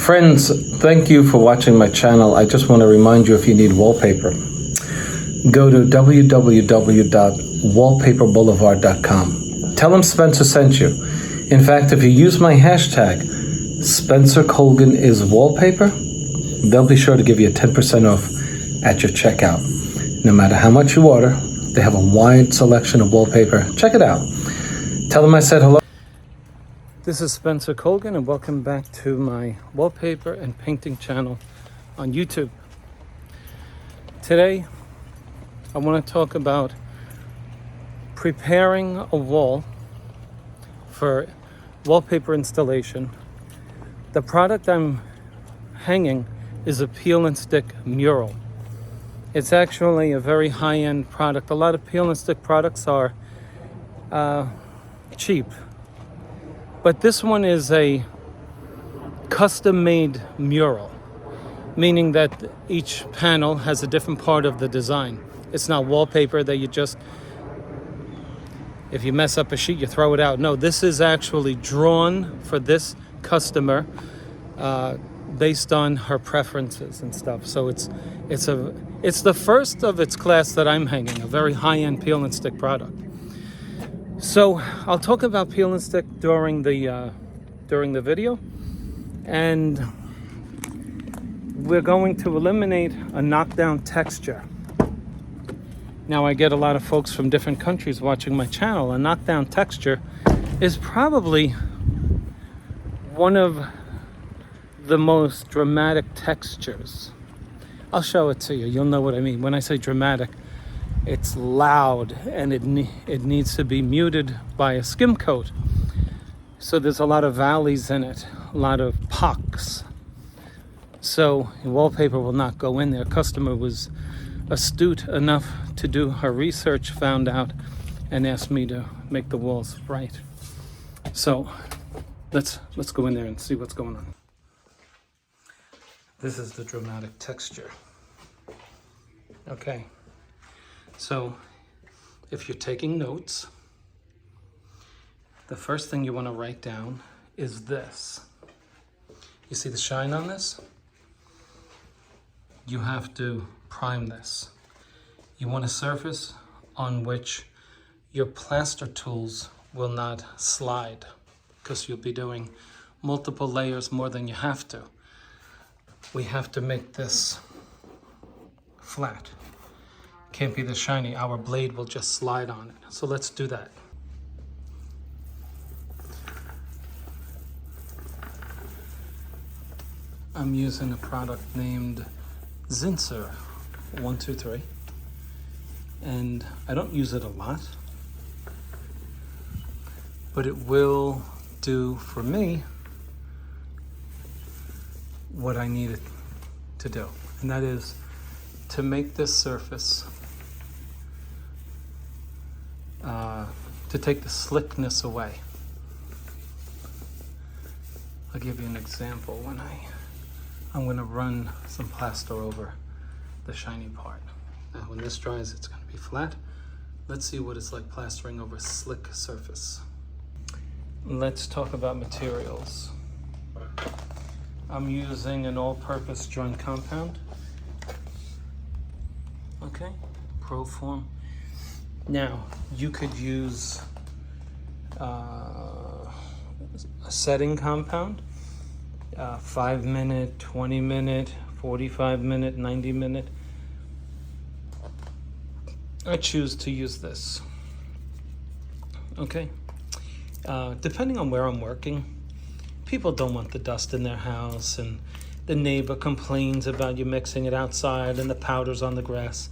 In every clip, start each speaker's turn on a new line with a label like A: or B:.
A: Friends, thank you for watching my channel. I just want to remind you, if you need wallpaper, go to www.wallpaperboulevard.com. Tell them Spencer sent you. In fact, if you use my hashtag, Spencer Colgan is wallpaper, they'll be sure to give you 10% off at your checkout. No matter how much you order, they have a wide selection of wallpaper. Check it out. Tell them I said hello. This is Spencer Colgan, and welcome back to my wallpaper and painting channel on YouTube. Today, I want to talk about preparing a wall for wallpaper installation. The product I'm hanging is a peel and stick mural. It's actually a very high-end product. A lot of peel and stick products are cheap. But this one is a custom-made mural, meaning that each panel has a different part of the design. It's not wallpaper that you just, if you mess up a sheet, you throw it out. No, this is actually drawn for this customer based on her preferences and stuff. So it's the first of its class that I'm hanging, a very high-end peel and stick product. So I'll talk about peel and stick during the video, and we're going to eliminate a knockdown texture. Now, I get a lot of folks from different countries watching my channel. A knockdown texture is probably one of the most dramatic textures. I'll show it to you. You'll know what I mean. When I say dramatic, it's loud, and it needs to be muted by a skim coat. So there's a lot of valleys in it, a lot of pocs. So wallpaper will not go in there. Customer was astute enough to do her research, found out, and asked me to make the walls right. So let's go in there and see what's going on. This is the dramatic texture. Okay. So if you're taking notes, the first thing you want to write down is this. You see the shine on this? You have to prime this. You want a surface on which your plaster tools will not slide, because you'll be doing multiple layers more than you have to. We have to make this flat. Can't be this shiny. Our blade will just slide on it. So let's do that. I'm using a product named Zinsser 123, and I don't use it a lot, but it will do for me what I need it to do, and that is to make this surface, to take the slickness away. I'll give you an example. When I'm going to run some plaster over the shiny part. Now when this dries, it's going to be flat. Let's see what it's like plastering over a slick surface. Let's talk about materials. I'm using an all-purpose joint compound. Okay, Proform. Now, you could use a setting compound, 5-minute, 20-minute, 45-minute, 90-minute. I choose to use this. Okay, depending on where I'm working, people don't want the dust in their house, and the neighbor complains about you mixing it outside and the powder's on the grass.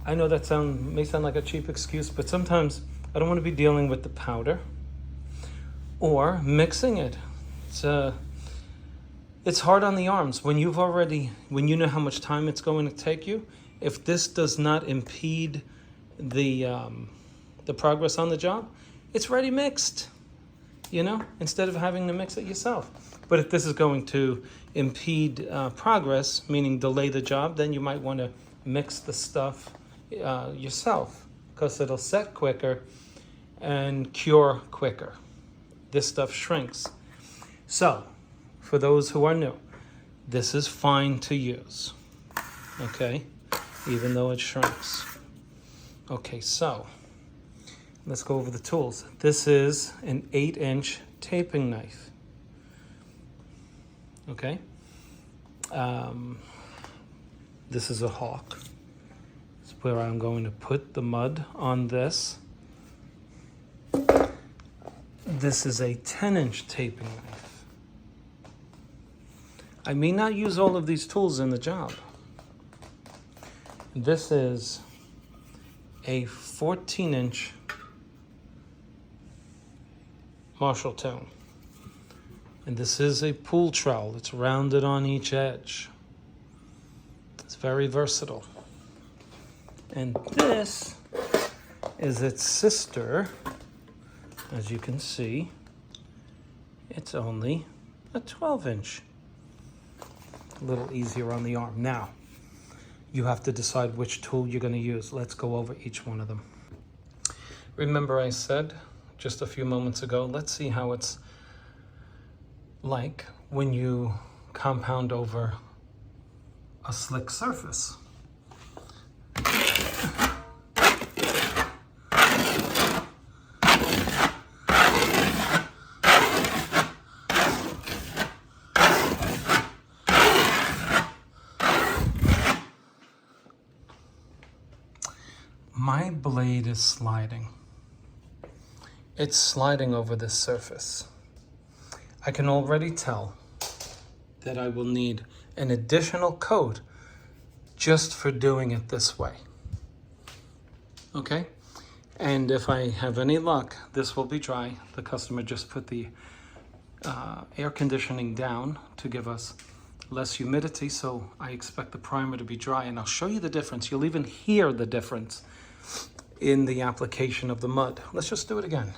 A: I know that may sound like a cheap excuse, but sometimes I don't want to be dealing with the powder or mixing it. It's hard on the arms. When you know how much time it's going to take you, if this does not impede the progress on the job, it's already mixed, instead of having to mix it yourself. But if this is going to impede progress, meaning delay the job, then you might want to mix the stuff yourself, because it'll set quicker and cure quicker. This stuff shrinks. So, for those who are new, This is fine to use, okay? Even though it shrinks. Okay, so let's go over the tools. This is an 8-inch taping knife, okay? This is a hawk. It's where I'm going to put the mud on this. This is a 10-inch taping knife. I may not use all of these tools in the job. This is a 14-inch Marshall tone. And this is a pool trowel. It's rounded on each edge. It's very versatile. And this is its sister. As you can see, it's only a 12-inch. A little easier on the arm. Now, you have to decide which tool you're going to use. Let's go over each one of them. Remember I said just a few moments ago, let's see how it's like when you compound over a slick surface. My blade is sliding. It's sliding over this surface. I can already tell that I will need an additional coat just for doing it this way. Okay? And if I have any luck, this will be dry. The customer just put the air conditioning down to give us less humidity, so I expect the primer to be dry, and I'll show you the difference. You'll even hear the difference in the application of the mud. Let's just do it again.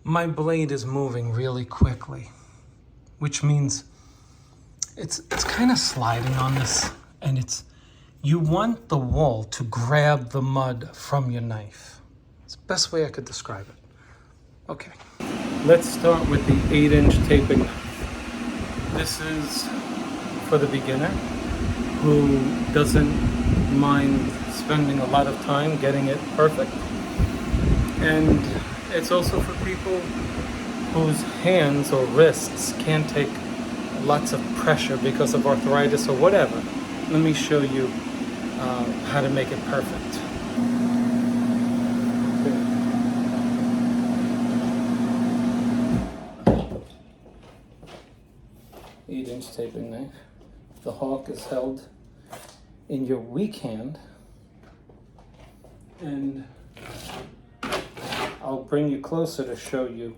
A: My blade is moving really quickly, which means it's kind of sliding on this, and you want the wall to grab the mud from your knife. It's the best way I could describe it. Okay, let's start with the 8-inch taping knife. This is for the beginner who doesn't mind spending a lot of time getting it perfect. And it's also for people whose hands or wrists can't take lots of pressure because of arthritis or whatever. Let me show you how to make it perfect. Okay. 8-inch taping knife. The hawk is held in your weak hand, and I'll bring you closer to show you.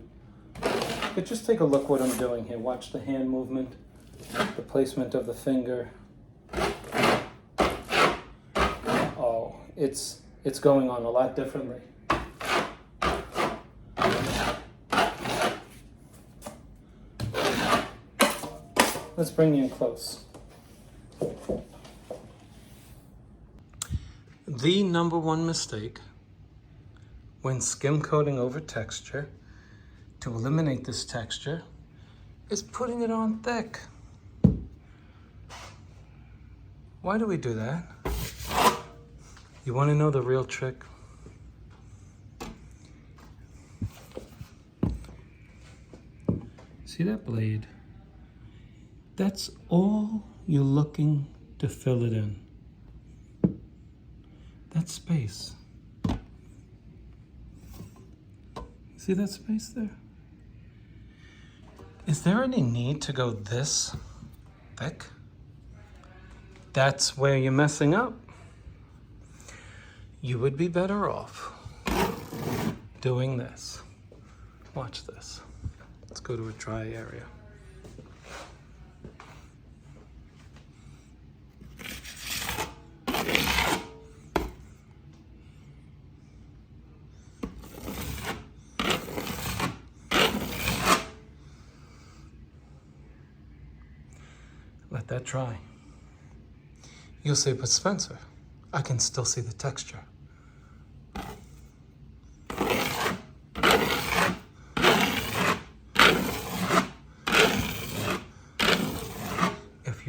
A: But just take a look what I'm doing here. Watch the hand movement, the placement of the finger. Oh, it's going on a lot differently. Let's bring you in close. The number one mistake when skim coating over texture to eliminate this texture is putting it on thick. Why do we do that? You want to know the real trick? See that blade? That's all you're looking to fill it in. That space. See that space there? Is there any need to go this thick? That's where you're messing up. You would be better off doing this. Watch this. Let's go to a dry area. Let that dry. You'll say, but Spencer, I can still see the texture.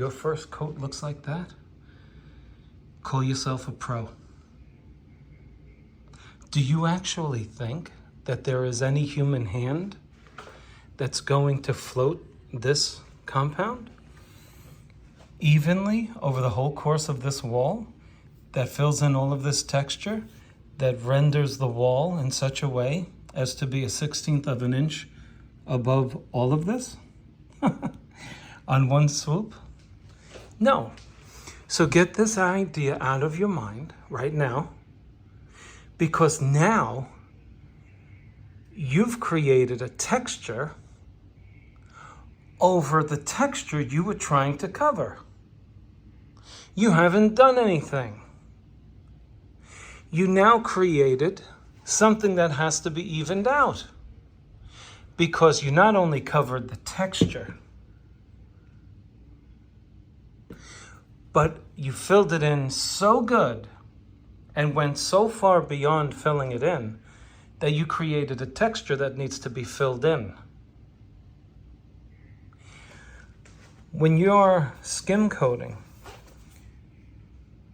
A: your first coat looks like that, call yourself a pro. Do you actually think that there is any human hand that's going to float this compound evenly over the whole course of this wall, that fills in all of this texture, that renders the wall in such a way as to be a 1/16 of an inch above all of this on one swoop? No. So get this idea out of your mind right now, because now you've created a texture over the texture you were trying to cover. You haven't done anything. You now created something that has to be evened out, because you not only covered the texture, but you filled it in so good and went so far beyond filling it in that you created a texture that needs to be filled in. When you're skim coating,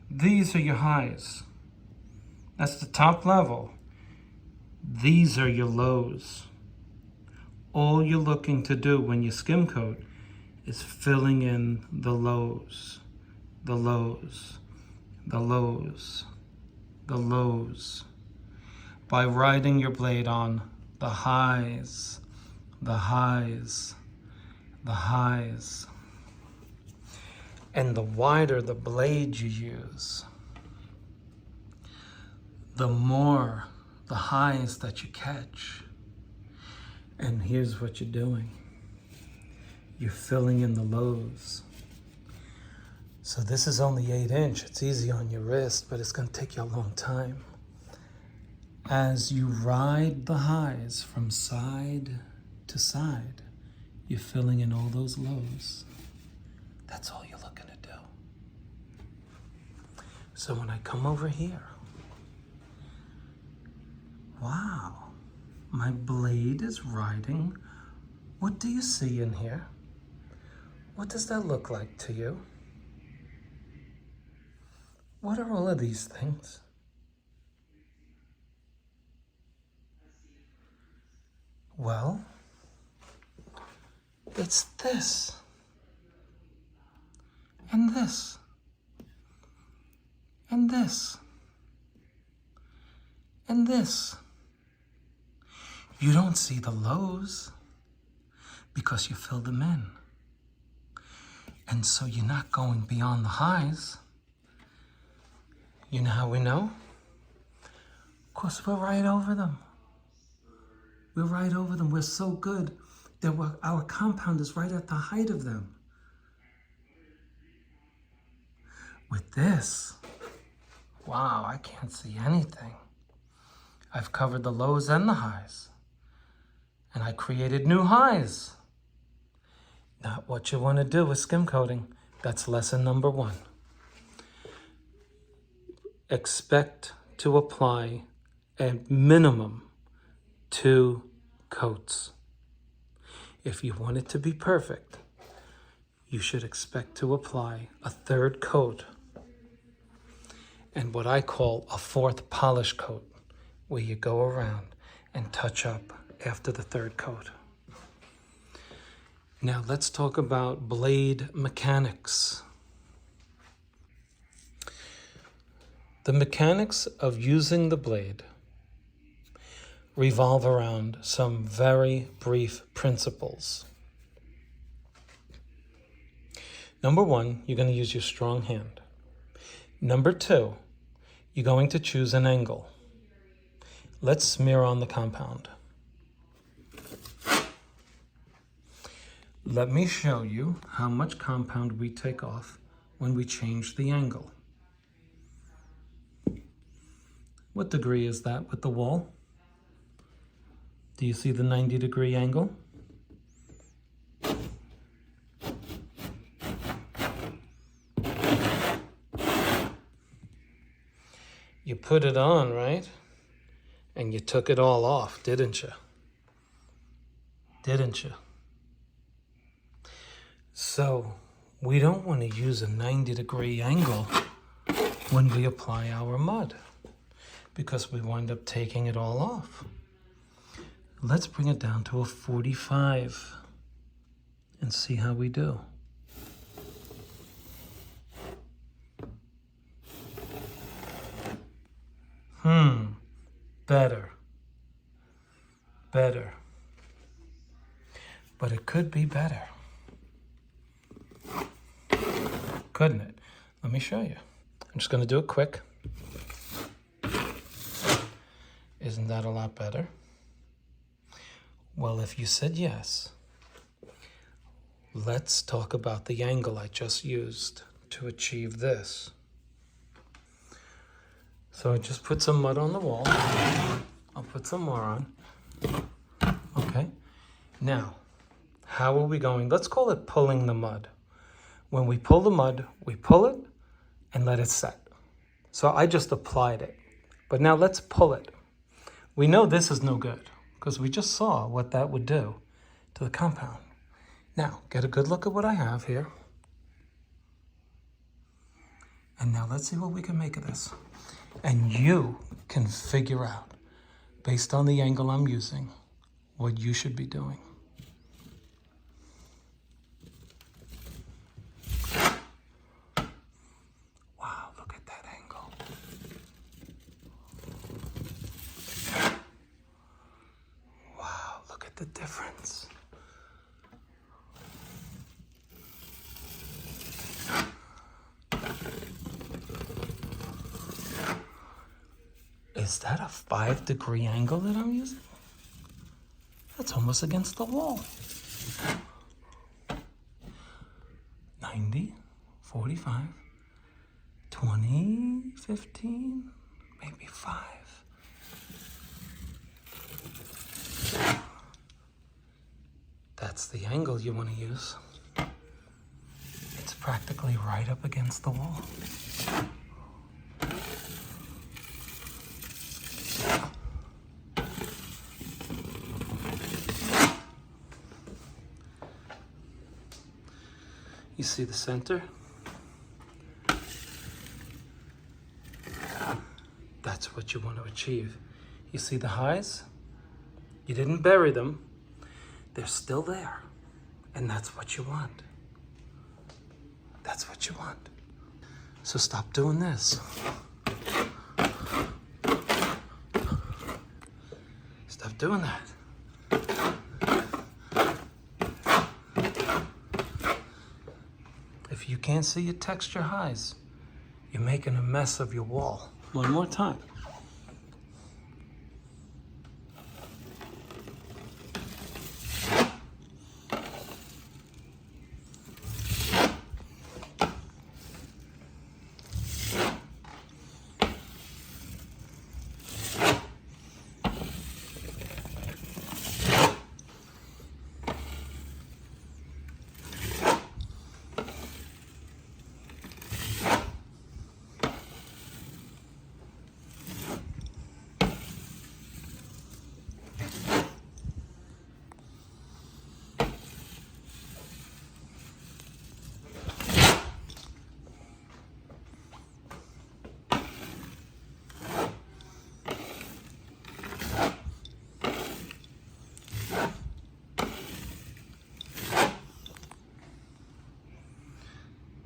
A: these are your highs. That's the top level. These are your lows. All you're looking to do when you skim coat is filling in the lows, the lows, the lows, the lows, by riding your blade on the highs, the highs, the highs. And the wider the blade you use, the more the highs that you catch. And here's what you're doing. You're filling in the lows. So this is only 8 inch. It's easy on your wrist, but it's gonna take you a long time. As you ride the highs from side to side, you're filling in all those lows. That's all you're looking to do. So when I come over here, wow, my blade is riding. What do you see in here? What does that look like to you? What are all of these things? Well, it's this, and this, and this, and this. You don't see the lows because you fill them in. And so you're not going beyond the highs. You know how we know? Of course, we're right over them. We're right over them. We're so good that our compound is right at the height of them. With this, wow, I can't see anything. I've covered the lows and the highs. And I created new highs. Not what you want to do with skim coating. That's lesson number 1. Expect to apply a minimum 2 coats. If you want it to be perfect, you should expect to apply a 3rd coat and what I call a 4th polish coat, where you go around and touch up after the 3rd coat. Now let's talk about blade mechanics. The mechanics of using the blade revolve around some very brief principles. Number 1, you're going to use your strong hand. Number 2, you're going to choose an angle. Let's smear on the compound. Let me show you how much compound we take off when we change the angle. What degree is that with the wall? Do you see the 90-degree angle? You put it on, right? And you took it all off, didn't you? Didn't you? So We don't want to use a 90-degree angle when we apply our mud, because we wind up taking it all off. Let's bring it down to a 45 and see how we do. Better. Better. But it could be better. Couldn't it? Let me show you. I'm just going to do it quick. Isn't that a lot better? Well, if you said yes, let's talk about the angle I just used to achieve this. So I just put some mud on the wall. I'll put some more on. Okay. Now, how are we going? Let's call it pulling the mud. When we pull the mud, we pull it and let it set. So I just applied it. But now let's pull it. We know this is no good because we just saw what that would do to the compound. Now, get a good look at what I have here. And now let's see what we can make of this. And you can figure out, based on the angle I'm using, what you should be doing. Wow, look at that angle. Wow, look at the difference. Is that a 5-degree angle that I'm using? That's almost against the wall. 90, 45, 20, 15, maybe 5. That's the angle you want to use. It's practically right up against the wall. You see the center? That's what you want to achieve. You see the highs? You didn't bury them. They're still there. And that's what you want. That's what you want. So stop doing this. Stop doing that. If you can't see your texture highs, you're making a mess of your wall. One more time.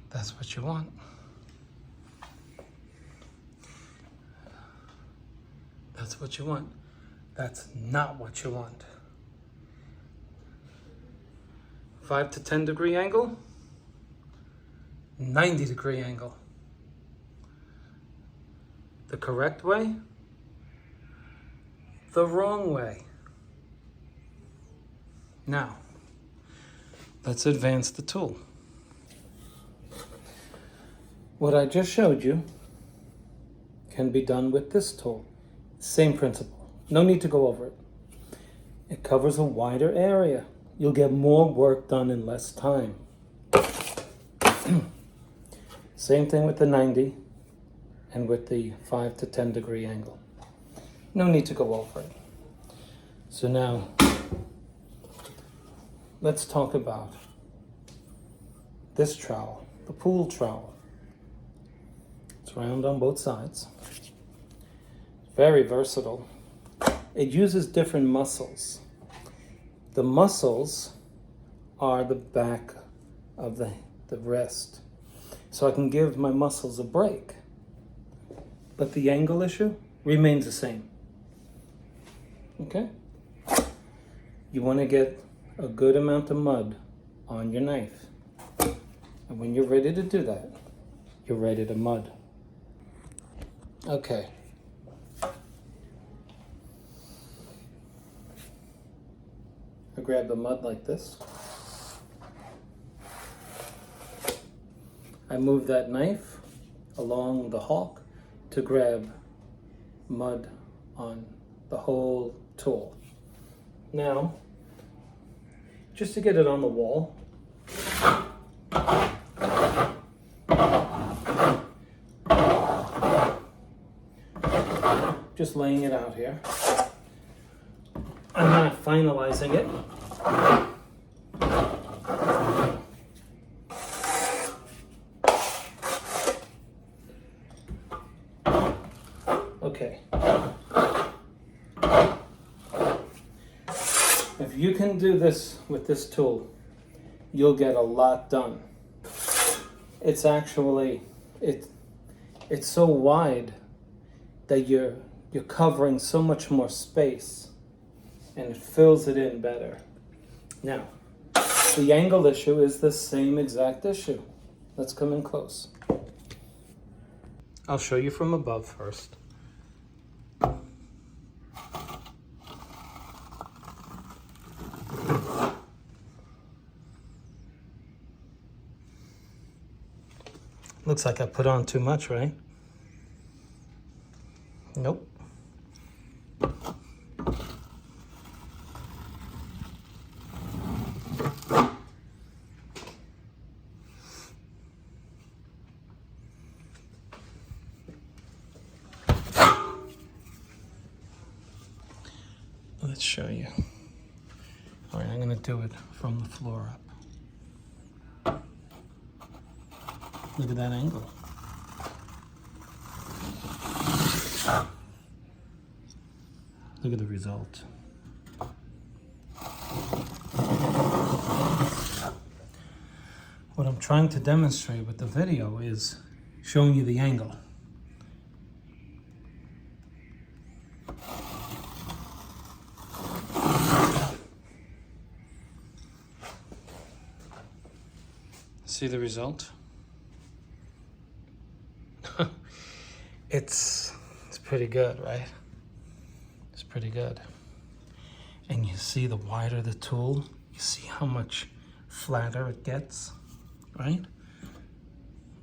A: That's what you want. That's what you want. That's not what you want. 5 to 10 degree angle, 90-degree angle. The correct way, the wrong way. Now, let's advance the tool. What I just showed you can be done with this tool. Same principle. No need to go over it. It covers a wider area. You'll get more work done in less time. Same thing with the 90 and with the 5 to 10 degree angle. No need to go over it. So now, let's talk about this trowel, the pool trowel. It's round on both sides. Very versatile. It uses different muscles. The muscles are the back of the wrist. So I can give my muscles a break. But the angle issue remains the same. Okay? You want to get a good amount of mud on your knife. And when you're ready to do that, you're ready to mud. Okay. I grab the mud like this. I move that knife along the hawk to grab mud on the whole tool. Now, just to get it on the wall, just laying it out here. I'm not finalizing it. Okay. If you can do this with this tool, you'll get a lot done. It's actually, it's so wide that you're covering so much more space, and it fills it in better. Now, the angle issue is the same exact issue. Let's come in close. I'll show you from above first. Looks like I put on too much, right? Nope. Let's show you. All right, I'm gonna do it from the floor up. Look at that angle. Look at the result. What I'm trying to demonstrate with the video is showing you the angle. See the result? It's pretty good, right? It's pretty good. And you see the wider the tool, you see how much flatter it gets, right?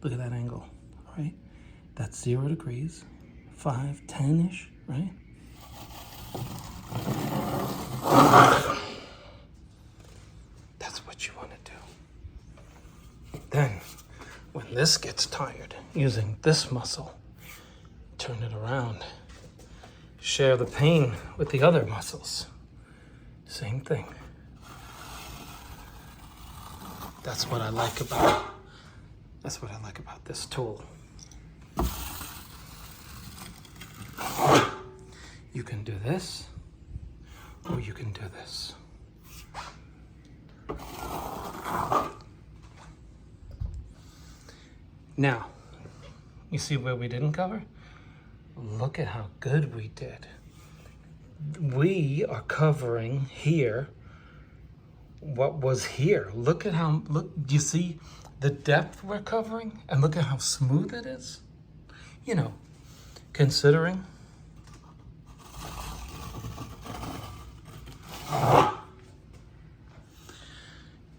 A: Look at that angle, right? That's 0 degrees, 5, 10-ish, right? That's what you want to do. Then, when this gets tired, using this muscle, turn it around. Share the pain with the other muscles. Same thing. That's what I like about this tool. You can do this, or you can do this. Now, you see where we didn't cover? Look at how good we did. We are covering here what was here. Look at how, do you see the depth we're covering? And look at how smooth it is. You know, considering.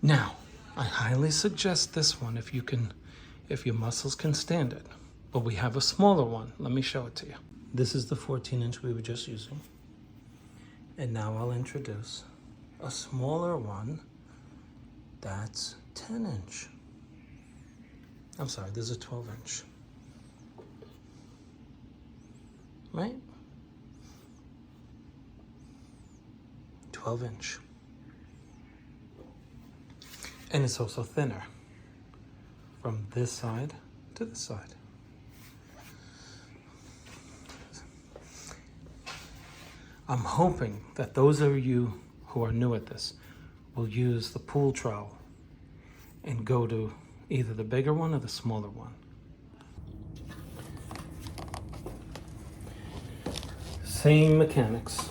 A: Now, I highly suggest this one if your muscles can stand it. But we have a smaller one. Let me show it to you. This is the 14-inch we were just using. And now I'll introduce a smaller one that's 10-inch. I'm sorry, there's a 12-inch. Right? 12-inch. And it's also thinner. from this side to this side. I'm hoping that those of you who are new at this will use the pool trowel and go to either the bigger one or the smaller one. Same mechanics.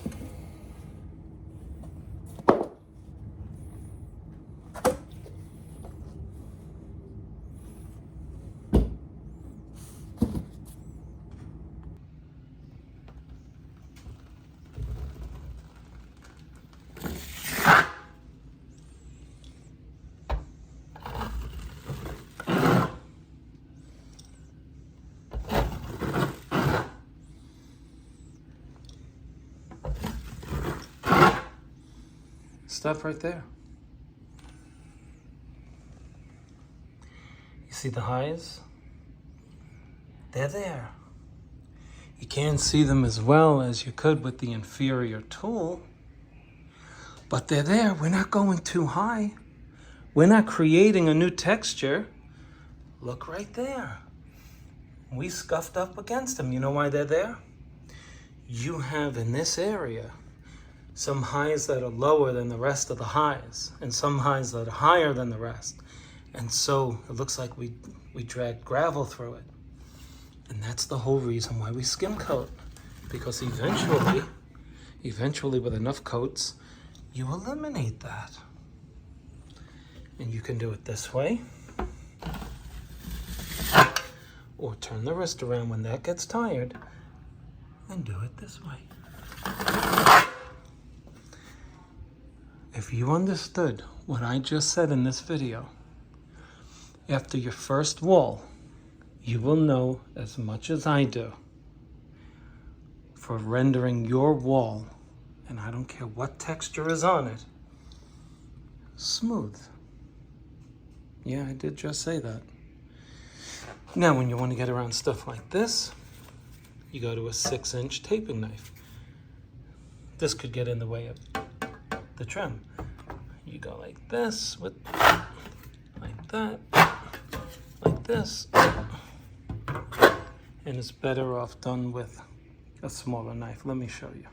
A: Stop right there. You see the highs? They're there. You can't see them as well as you could with the inferior tool, but they're there. We're not going too high. We're not creating a new texture. Look right there. We scuffed up against them. You know why they're there? You have in this area some highs that are lower than the rest of the highs, and some highs that are higher than the rest. And so it looks like we dragged gravel through it. And that's the whole reason why we skim coat. Because eventually with enough coats, you eliminate that. And you can do it this way. Or turn the wrist around when that gets tired and do it this way. If you understood what I just said in this video, after your first wall, you will know as much as I do for rendering your wall, and I don't care what texture is on it, smooth. Yeah, I did just say that. Now, when you want to get around stuff like this, you go to a 6-inch taping knife. This could get in the way of the trim. You go like this, with like that, like this, and it's better off done with a smaller knife. Let me show you.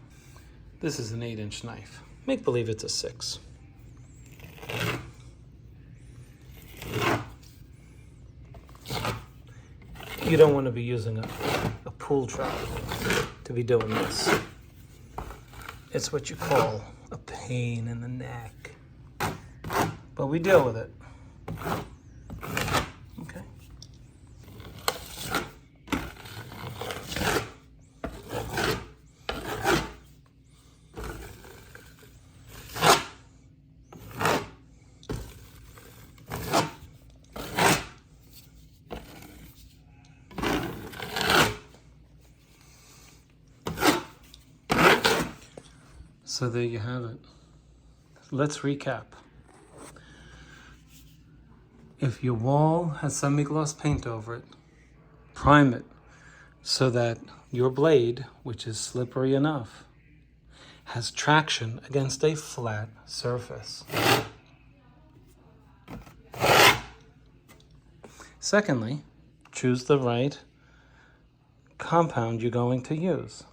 A: This is an 8-inch knife. Make believe it's a 6. You don't want to be using a pool trowel to be doing this. It's what you call a pain in the neck. But we deal with it. Okay. So there you have it. Let's recap. If your wall has semi-gloss paint over it, prime it so that your blade, which is slippery enough, has traction against a flat surface. Secondly, choose the right compound you're going to use.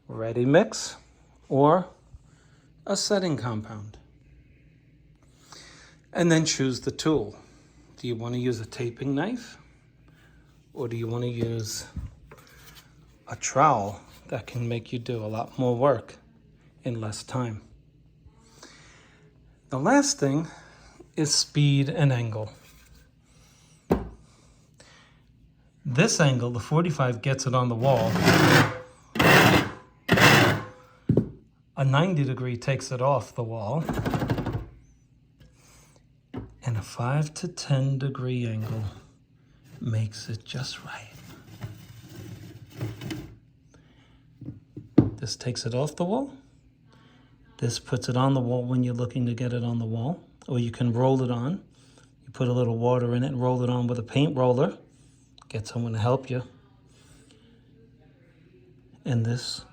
A: Ready mix or a setting compound. And then choose the tool. Do you want to use a taping knife? Or do you want to use a trowel that can make you do a lot more work in less time? The last thing is speed and angle. This angle, the 45, gets it on the wall. A 90-degree takes it off the wall. And a 5 to 10-degree angle makes it just right. This takes it off the wall. This puts it on the wall when you're looking to get it on the wall. Or you can roll it on. You put a little water in it and roll it on with a paint roller. Get someone to help you. And this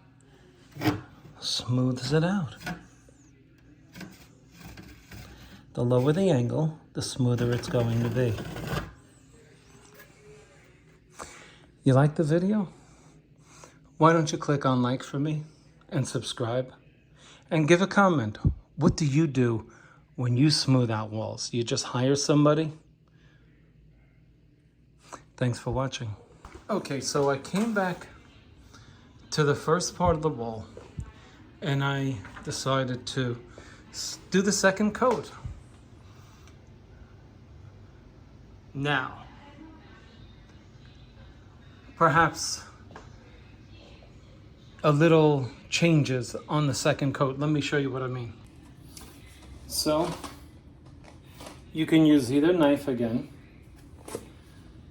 A: smooths it out. The lower the angle, the smoother it's going to be. You like the video? Why don't you click on like for me and subscribe and give a comment. What do you do when you smooth out walls? You just hire somebody? Thanks for watching. Okay, so I came back to the first part of the wall and I decided to do the second coat. Now, perhaps a little changes on the second coat. Let me show you what I mean. So, you can use either knife again.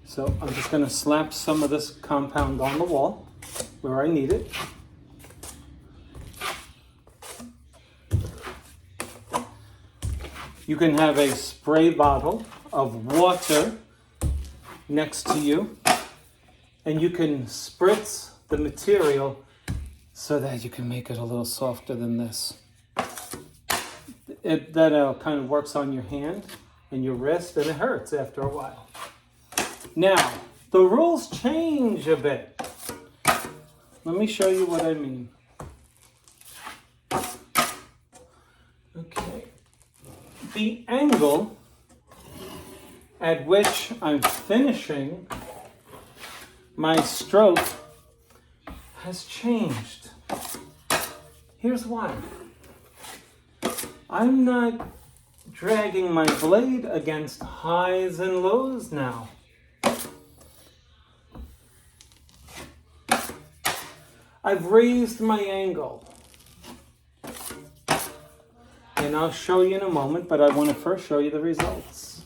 A: So I'm just going to slap some of this compound on the wall where I need it. You can have a spray bottle of water next to you, and you can spritz the material so that you can make it a little softer than this. That kind of works on your hand and your wrist, and it hurts after a while. Now, the rules change a bit. Let me show you what I mean. Okay. The angle at which I'm finishing my stroke has changed. Here's why. I'm not dragging my blade against highs and lows now. I've raised my angle. And I'll show you in a moment, but I want to first show you the results.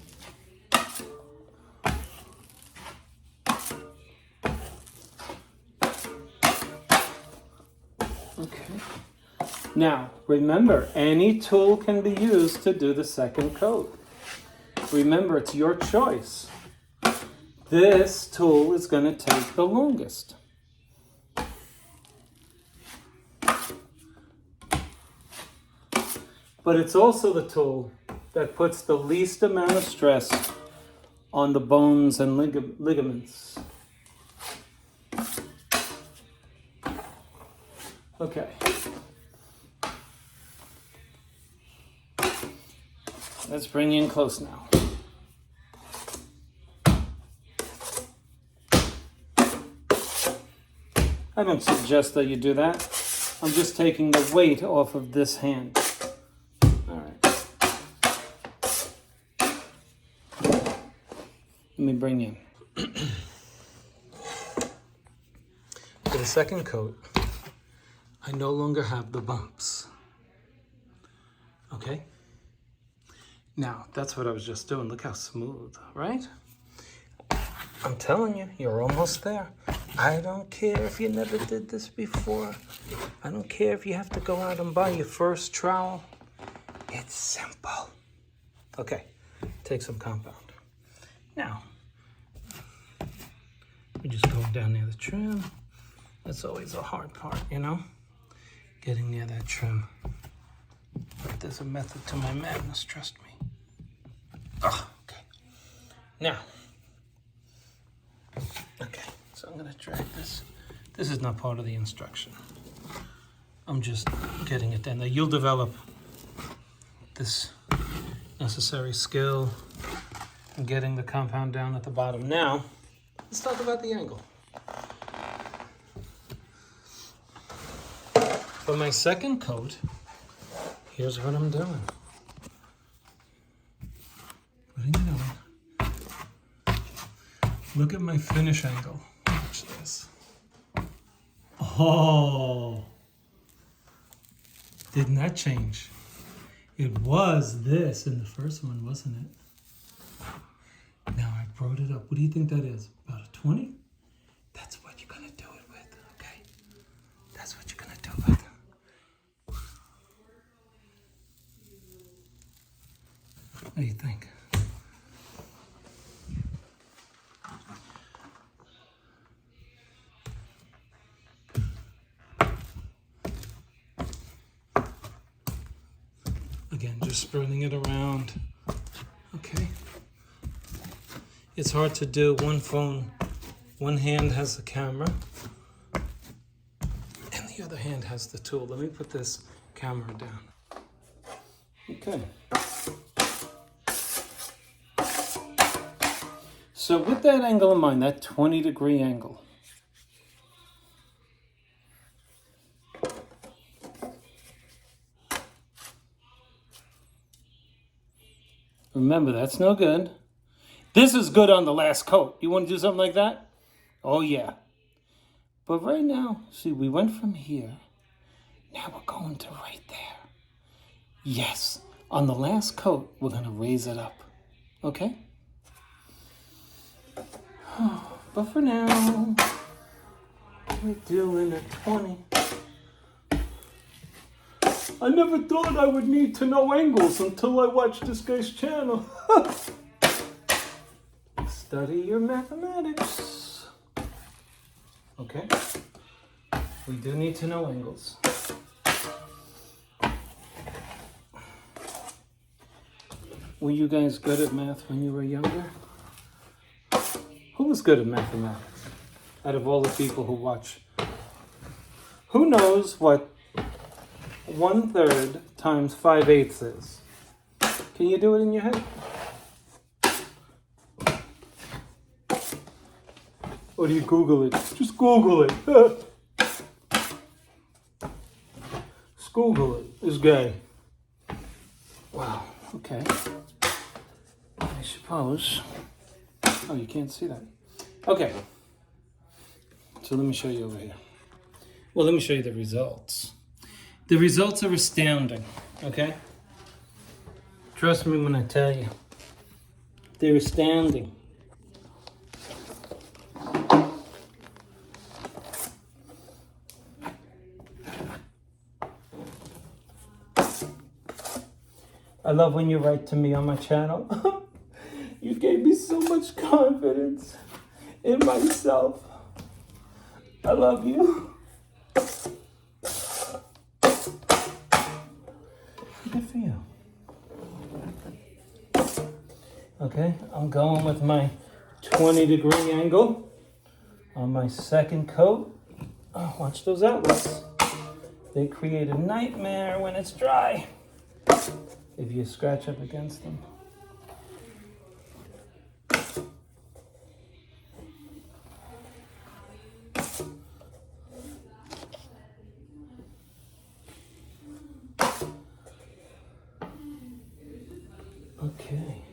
A: Okay. Now, remember, any tool can be used to do the second coat. Remember, it's your choice. This tool is going to take the longest. But it's also the tool that puts the least amount of stress on the bones and ligaments. Okay. Let's bring you in close now. I don't suggest that you do that. I'm just taking the weight off of this hand. Let me bring you in. For the second coat, I no longer have the bumps. Okay? Now, that's what I was just doing. Look how smooth, right? I'm telling you, you're almost there. I don't care if you never did this before. I don't care if you have to go out and buy your first trowel. It's simple. Okay, take some compound. Now, we just go down near the trim. That's always a hard part, you know? Getting near that trim. But there's a method to my madness, trust me. Oh, okay. Now, okay, so I'm gonna drag this. This is not part of the instruction. I'm just getting it down there. You'll develop this necessary skill in getting the compound down at the bottom. Now, let's talk about the angle. For my second coat, here's what I'm doing. What are you doing? Look at my finish angle. Watch this. Oh, didn't that change? It was this in the first one, wasn't it? Now I brought it up. What do you think that is? About a 20? That's what you're gonna do it with, okay? That's what you're gonna do with. What do you think? Again, just spreading it around. Okay. It's hard to do one phone One hand has the camera and the other hand has the tool. Let me put this camera down. Okay. So with that angle in mind, that 20-degree angle, remember, that's no good. This is good on the last coat. You want to do something like that? Oh, yeah. But right now, see, we went from here. Now we're going to right there. Yes, on the last coat, we're going to raise it up. Okay? But for now, we're doing a 20. I never thought I would need to know angles until I watched this guy's channel. Study your mathematics. Okay? We do need to know angles. Were you guys good at math when you were younger? Who was good at mathematics? Out of all the people who watch. Who knows what 1/3 times 5/8 is? Can you do it in your head? Or do you Google it? Just Google it. Just Google it. It's gay. Wow. Okay. I suppose. Oh, you can't see that. Okay. So let me show you over here. Well, let me show you the results. The results are astounding. Okay? Trust me when I tell you. They're astounding. I love when you write to me on my channel. You gave me so much confidence in myself. I love you. Good for you. Okay, I'm going with my 20-degree angle on my second coat. Oh, watch those outlets. They create a nightmare when it's dry. If you scratch up against them. Okay.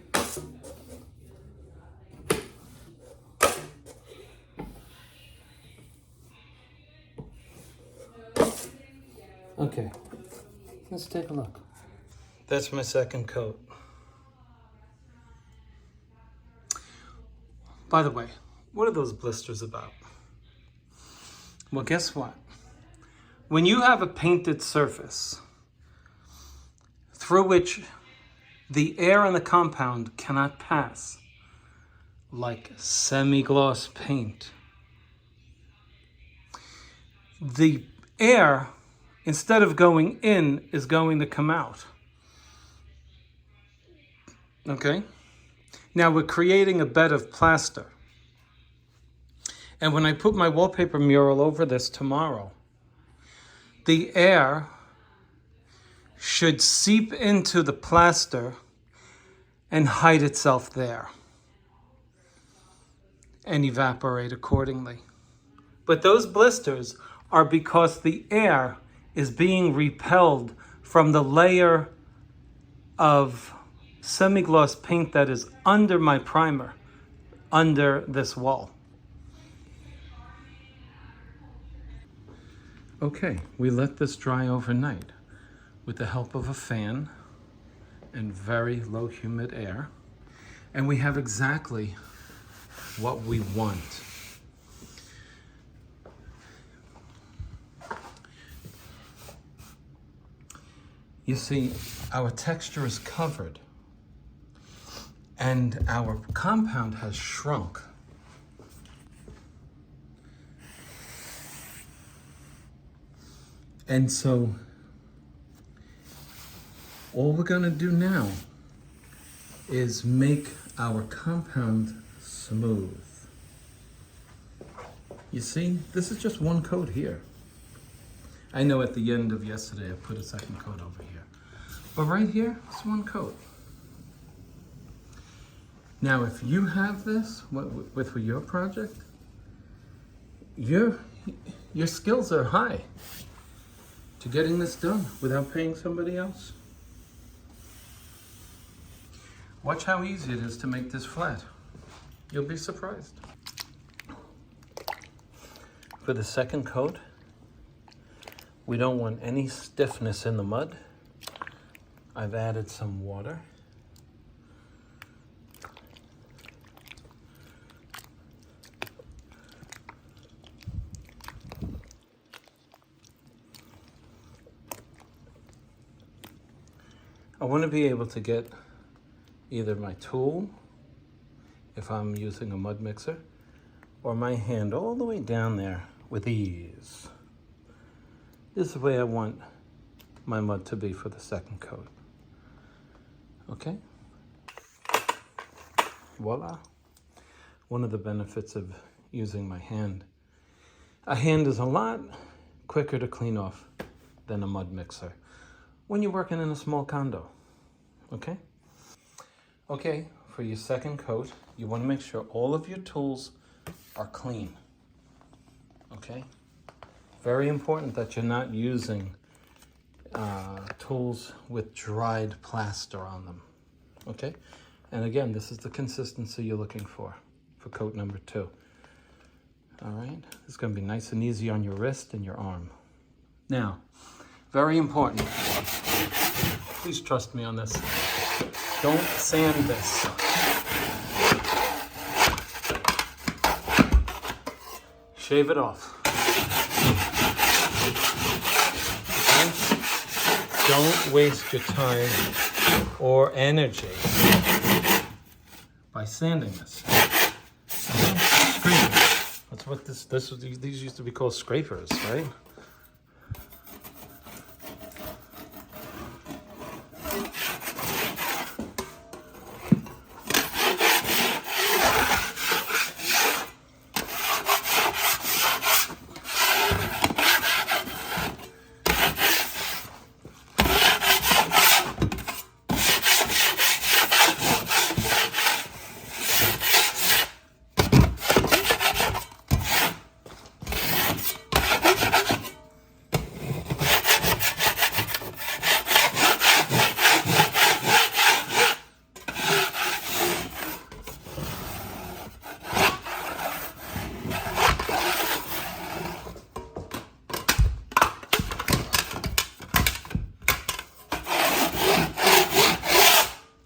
A: Okay. Let's take a look. That's my second coat. By the way, what are those blisters about? Well, guess what? When you have a painted surface through which the air and the compound cannot pass, like semi-gloss paint, the air, instead of going in, is going to come out. Okay? Now we're creating a bed of plaster. And when I put my wallpaper mural over this tomorrow, the air should seep into the plaster and hide itself there and evaporate accordingly. But those blisters are because the air is being repelled from the layer of semi-gloss paint that is under my primer, under this wall. Okay, we let this dry overnight with the help of a fan and very low humid air, and we have exactly what we want. You see, our texture is covered and our compound has shrunk. And so all we're going to do now is make our compound smooth. You see, this is just one coat here. I know at the end of yesterday I put a second coat over here. But right here, it's one coat. Now if you have this with your project, your skills are high to getting this done without paying somebody else. Watch how easy it is to make this flat. You'll be surprised. For the second coat, we don't want any stiffness in the mud. I've added some water. I want to be able to get either my tool, if I'm using a mud mixer, or my hand all the way down there with ease. This is the way I want my mud to be for the second coat. Okay? Voila. One of the benefits of using my hand. A hand is a lot quicker to clean off than a mud mixer when you're working in a small condo. Okay? Okay, for your second coat, you want to make sure all of your tools are clean. Okay? Very important that you're not using tools with dried plaster on them. Okay? And again, this is the consistency you're looking for coat number 2. All right? It's going to be nice and easy on your wrist and your arm. Now, very important. Please trust me on this. Don't sand this. Shave it off. Okay? Don't waste your time or energy by sanding this. Scraping. That's what these used to be called scrapers, right?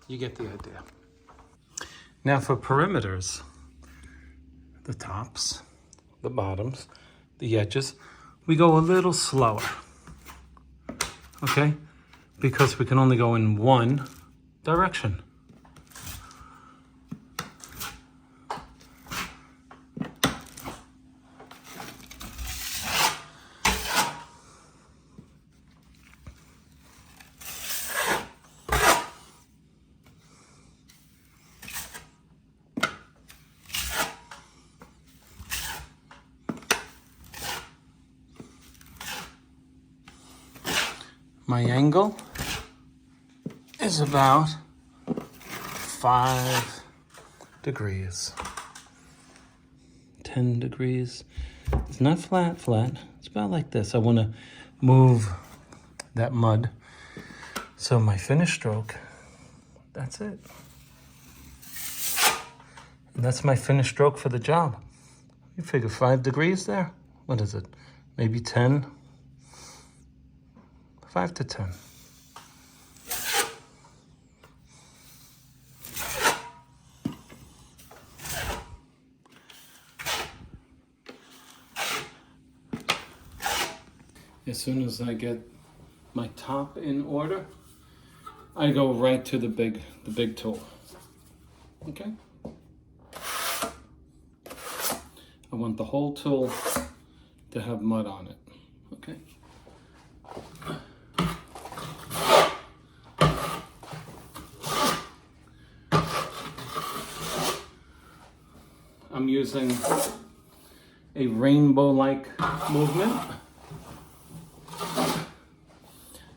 A: You get the idea. Now for perimeters, the tops, the bottoms, the edges, we go a little slower, okay? Because we can only go in one direction. My angle is about 5 degrees, 10 degrees. It's not flat. It's about like this. I want to move that mud. So my finish stroke, that's it. And that's my finish stroke for the job. You figure 5 degrees there? What is it? Maybe 10? 5 to 10. As soon as I get my top in order, I go right to the big tool. Okay? I want the whole tool to have mud on it. Okay? I'm using a rainbow-like movement.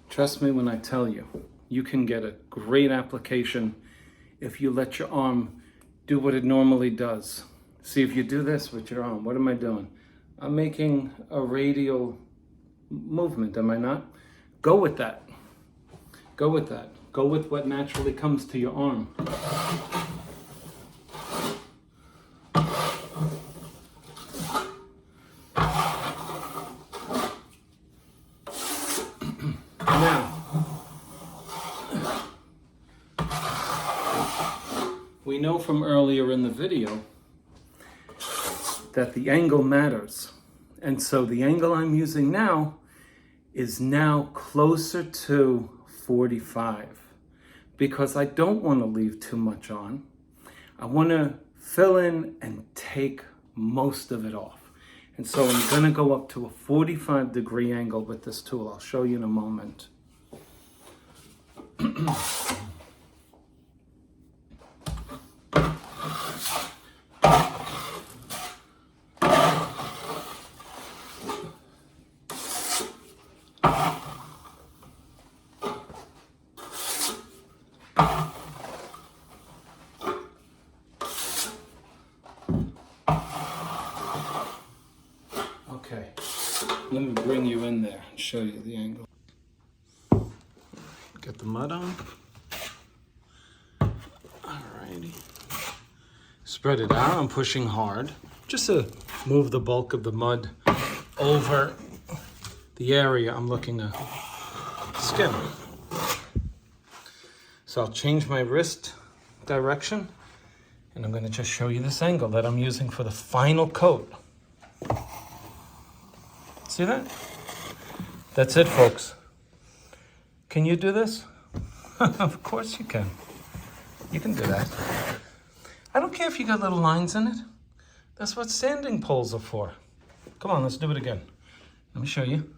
A: Trust me when I tell you, you can get a great application if you let your arm do what it normally does. See, if you do this with your arm, what am I doing? I'm making a radial movement, am I not? Go with that. Go with that. Go with what naturally comes to your arm. Now, we know from earlier in the video that the angle matters. And so the angle I'm using now is now closer to 45 because I don't want to leave too much on. I want to fill in and take most of it off. And so I'm going to go up to a 45-degree angle with this tool. I'll show you in a moment. Okay, let me bring you in there and show you the angle. Get the mud on. Alrighty. Spread it out. I'm pushing hard just to move the bulk of the mud over the area I'm looking to skim. So I'll change my wrist direction and I'm going to just show you this angle that I'm using for the final coat. See that? That's it, folks. Can you do this? Of course you can. You can do that. I don't care if you got little lines in it. That's what sanding poles are for. Come on, let's do it again. Let me show you.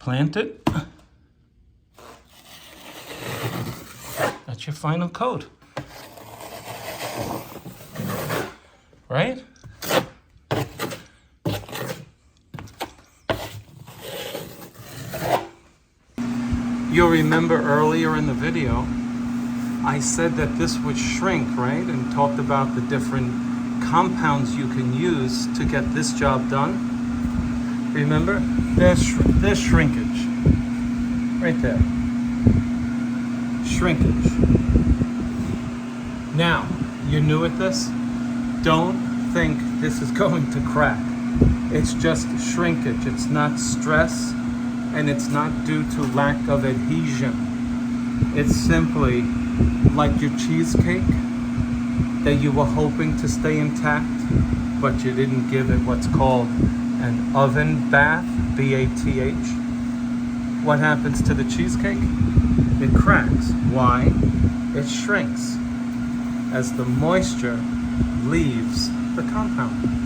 A: Plant it. That's your final coat. Right? You'll remember earlier in the video, I said that this would shrink, right? And talked about the different compounds you can use to get this job done. Remember? There's shrinkage. Right there. Shrinkage. Now, you're new at this? Don't think this is going to crack. It's just shrinkage. It's not stress. And it's not due to lack of adhesion. It's simply like your cheesecake that you were hoping to stay intact, but you didn't give it what's called an oven bath, B-A-T-H. What happens to the cheesecake? It cracks. Why? It shrinks as the moisture leaves the compound.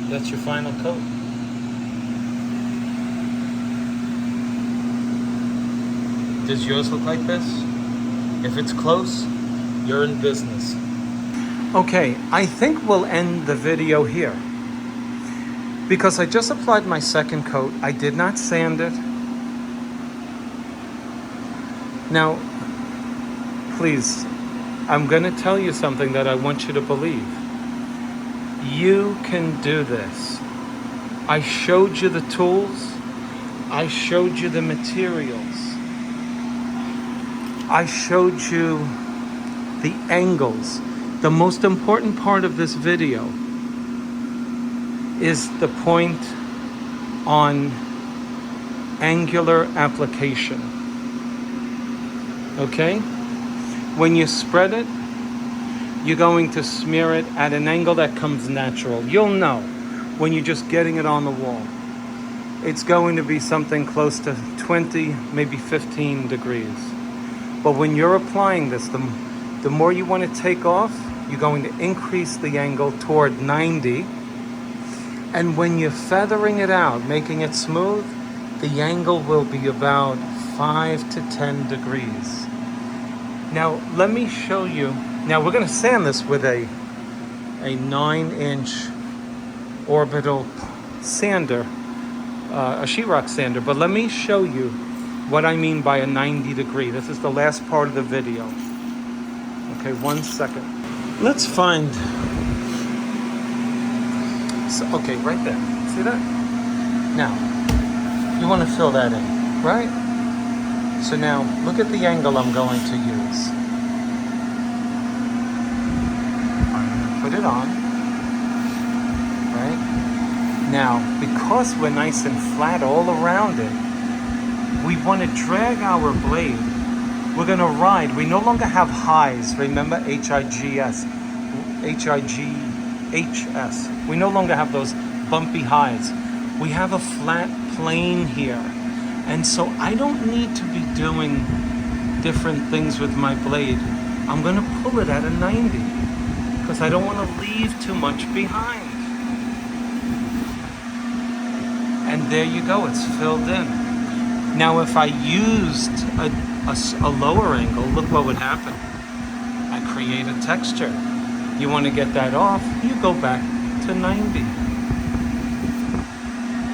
A: That's your final coat. Does yours look like this? If it's close, you're in business. Okay, I think we'll end the video here. Because I just applied my second coat. I did not sand it. Now, please, I'm going to tell you something that I want you to believe. You can do this. I showed you the tools. I showed you the materials. I showed you the angles. The most important part of this video is the point on angular application. Okay? When you spread it, you're going to smear it at an angle that comes natural. You'll know when you're just getting it on the wall. It's going to be something close to 20, maybe 15 degrees. But when you're applying this, the more you want to take off, you're going to increase the angle toward 90. And when you're feathering it out, making it smooth, the angle will be about 5 to 10 degrees. Now, let me show you. Now, we're going to sand this with a 9-inch orbital sander, a sheetrock sander. But let me show you what I mean by a 90 degree. This is the last part of the video. Okay, 1 second. Let's find, okay, right there. See that? Now, you want to fill that in, right? So now, look at the angle I'm going to use. I'm going to put it on, right? Now, because we're nice and flat all around it, we want to drag our blade. We're going to ride. We no longer have highs. Remember, H-I-G-S. H-I-G-H-S. We no longer have those bumpy highs. We have a flat plane here. And so I don't need to be doing different things with my blade. I'm going to pull it at a 90 because I don't want to leave too much behind. And there you go. It's filled in. Now, if I used a lower angle, look what would happen. I create a texture. You want to get that off, you go back to 90.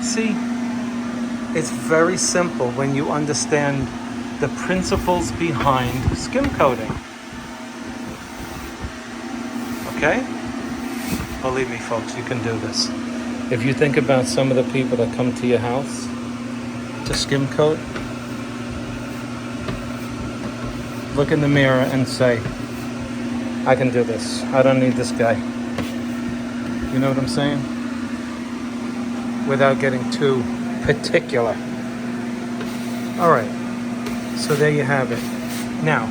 A: See, it's very simple when you understand the principles behind skim coating. Okay? Believe me, folks, you can do this. If you think about some of the people that come to your house to skim coat, look in the mirror and say, I can do this. I don't need this guy. You know what I'm saying? Without getting too particular. All right, so there you have it. Now,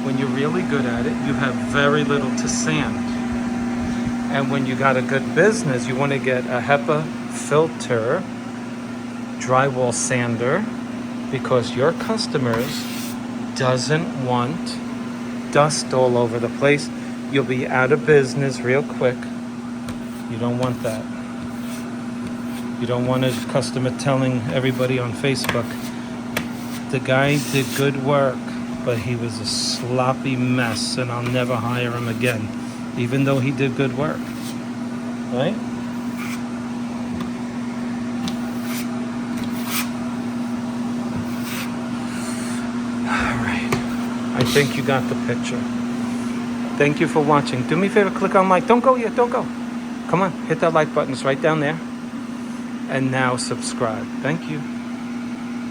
A: when you're really good at it, you have very little to sand. And when you got a good business, you want to get a HEPA filter drywall sander because your customers doesn't want dust all over the place. You'll be out of business real quick. You don't want that. You don't want a customer telling everybody on Facebook, the guy did good work, but he was a sloppy mess and I'll never hire him again, even though he did good work, right? I think you got the picture. Thank you for watching. Do me a favor, click on like. Don't go yet, don't go. Come on, hit that like button. It's right down there. And now subscribe. Thank you.